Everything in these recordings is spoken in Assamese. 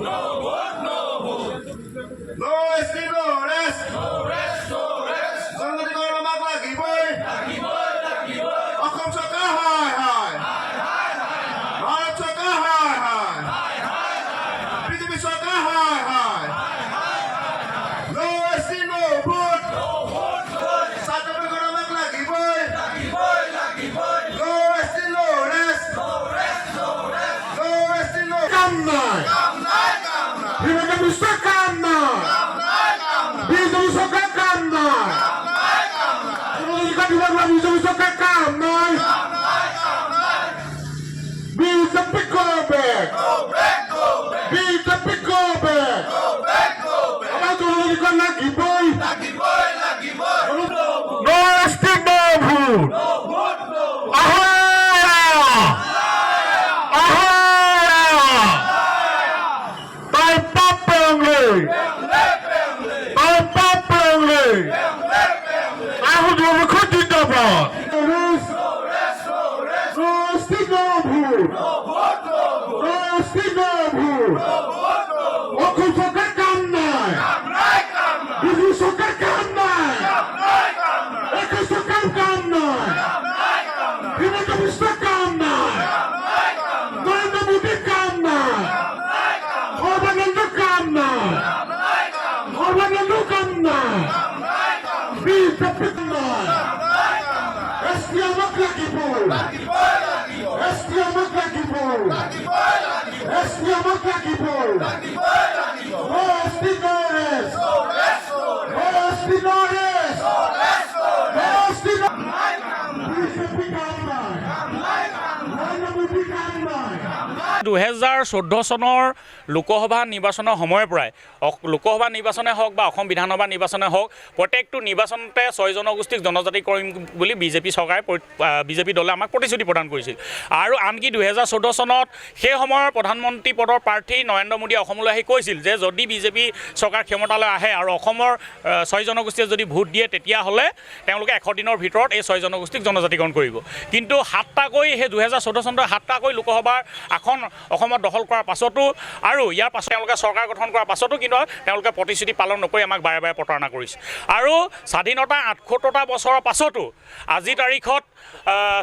No ST, no rest. জনজাতিকৰণ আমাক লাগিবই। অসম চৰকাৰ হায় হায়। ভাৰত চৰকাৰ হায় হায়। বিজেপি চৰকাৰ হায় হায়। No ST, no vote. ছাত্ৰসকলক আমাক লাগিবই। No ST, no rest. No ST, no কাম নাই হিমন্ত বিশ্ব কাম নাই বিজেপি চৰকাৰ কাম নাই বিজেপি চৰকাৰ কাম নাই BJP go back BJP go back আমাৰ জনগণক লাগিবই no ST no vote চনৰ লোকসভা নিৰ্বাচনৰ সময়ৰ পৰাই লোকসভা নিৰ্বাচনে হওক বা অসম বিধানসভা নিৰ্বাচনে হওক প্ৰত্যেকটো নিৰ্বাচনতে 6 জনগোষ্ঠীক জনজাতি কৰিম বুলি বিজেপি চৰকাৰে বিজেপি দলে আমাক প্ৰতিশ্ৰুতি প্ৰদান কৰিছিল আৰু আনকি 2014 চনত সেই সময়ৰ প্ৰধানমন্ত্ৰী পদৰ প্ৰাৰ্থী নৰেন্দ্ৰ মোদীয়ে অসমলৈ আহি কৈছিল যে যদি বিজেপি চৰকাৰ ক্ষমতালৈ আহে আৰু অসমৰ 6 জনগোষ্ঠীয়ে যদি ভোট দিয়ে তেতিয়াহ'লে তেওঁলোকে 100 দিনৰ ভিতৰত এই 6 জনগোষ্ঠীক জনজাতিকৰণ কৰিব কিন্তু 7টাকৈ সেই 2014 চনত 7টাকৈ লোকসভাৰ আসন অসমত দখল কৰাৰ পাছতো আৰু ইয়াৰ পাছত তেওঁলোকে চৰকাৰ গঠন কৰাৰ পাছতো কিন্তু তেওঁলোকে প্ৰতিশ্ৰুতি পালন নকৰি আমাক বাৰে বাৰে প্ৰতাৰণা কৰিছে আৰু স্বাধীনতা 78টা বছৰৰ পাছতো আজি তাৰিখত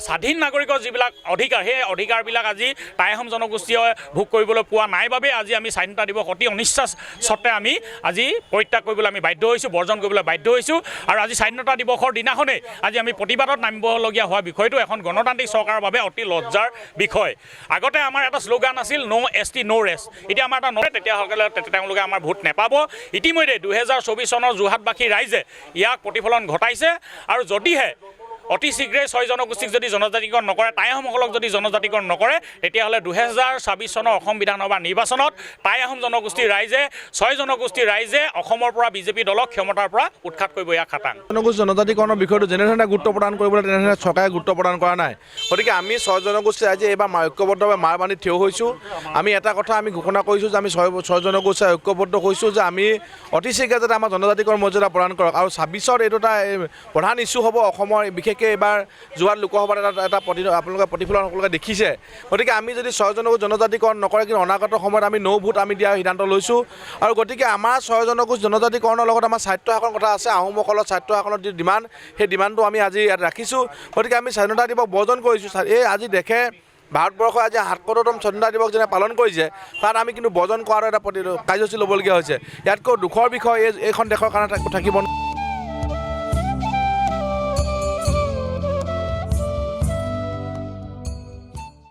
স্বাধীন নাগৰিকৰ যিবিলাক অধিকাৰ সেই অধিকাৰবিলাক আজি টাই আহোম জনগোষ্ঠীয়ে ভোগ কৰিবলৈ পোৱা নাই বাবে আজি আমি স্বাধীনতা দিৱস অতি অনিচ্ছা সত্ত্বে আমি আজি পৰিত্যাগ কৰিবলৈ আমি বাধ্য হৈছোঁ বৰ্জন কৰিবলৈ বাধ্য হৈছোঁ আৰু আজি স্বাধীনতা দিৱসৰ দিনাখনেই আজি আমি প্ৰতিবাদত নামিবলগীয়া হোৱা বিষয়টো এখন গণতান্ত্ৰিক চৰকাৰৰ বাবে অতি লজ্জাৰ বিষয় আগতে আমাৰ এটা শ্লোগান আছিল নো ST নো ৰেষ্ট এতিয়া আমাৰ এটা নৰে তেতিয়াহ'লে তেওঁলোকে আমাৰ ভোট নেপাব ইতিমধ্যে 2024 চনৰ যোৰহাটবাসী ৰাইজে ইয়াক প্ৰতিফলন ঘটাইছে আৰু যদিহে অতি শীঘ্ৰে 6 জনগোষ্ঠীক যদি জনজাতিকৰণ নকৰে টাই আহোমসকলক যদি জনজাতিকৰণ নকৰে তেতিয়াহ'লে 2026 চনৰ অসম বিধানসভা নিৰ্বাচনত টাই আহোম জনগোষ্ঠীৰ ৰাইজে 6 জনগোষ্ঠীৰ ৰাইজে অসমৰ পৰা বিজেপি দলক ক্ষমতাৰ পৰা উৎখাত কৰিব ইয়াক খাটাং জনগোষ্ঠী জনজাতিকৰণৰ বিষয়টো যেনেধৰণে গুৰুত্ব প্ৰদান কৰিবলৈ তেনেধৰণে চৰকাৰে গুৰুত্ব প্ৰদান কৰা নাই গতিকে আমি 6 জনগোষ্ঠী ৰাইজে এইবাৰ ঐক্যবদ্ধভাৱে মাৰ বান্ধি থিয় হৈছোঁ আমি এটা কথা আমি ঘোষণা কৰিছোঁ যে আমি 6 জনগোষ্ঠী ঐক্যবদ্ধ হৈছোঁ যে আমি অতি শীঘ্ৰে যাতে আমাৰ জনজাতিকৰণ মৰ্যাদা প্ৰদান কৰক আৰু 26ত এইটো এটা প্ৰধান ইছ্যু হ'ব অসমৰ বিশেষকৈ এবাৰ যোৱাত লোকসভাত এটা আপোনালোকে প্ৰতিফলন সকলোকে দেখিছে গতিকে আমি যদি 6 জনগোষ্ঠী জনজাতিকৰণ নকৰে কিন্তু অনাগত সময়ত আমি নো ভোট আমি দিয়াৰ সিদ্ধান্ত লৈছোঁ আৰু গতিকে আমাৰ 6 জনগোষ্ঠী জনজাতিকৰণৰ লগত আমাৰ স্বায়ত্ব শাসনৰ কথা আছে আহোমসকলৰ স্বায়ত্ব শাসনৰ যি ডিমাণ্ড সেই ডিমাণ্ডটো আমি আজি ইয়াত ৰাখিছোঁ গতিকে আমি স্বাধীনতা দিৱস বৰ্জন কৰিছোঁ এই আজি দেখে ভাৰতবৰ্ষই আজি ৭৭তম স্বাধীনতা দিৱস যেনে পালন কৰিছে তাত আমি কিন্তু বৰ্জন কৰাৰ এটা কাৰ্যসূচী ল'বলগীয়া হৈছে ইয়াতকৈ দুখৰ বিষয় এইখন দেশৰ কাৰণে থাকিব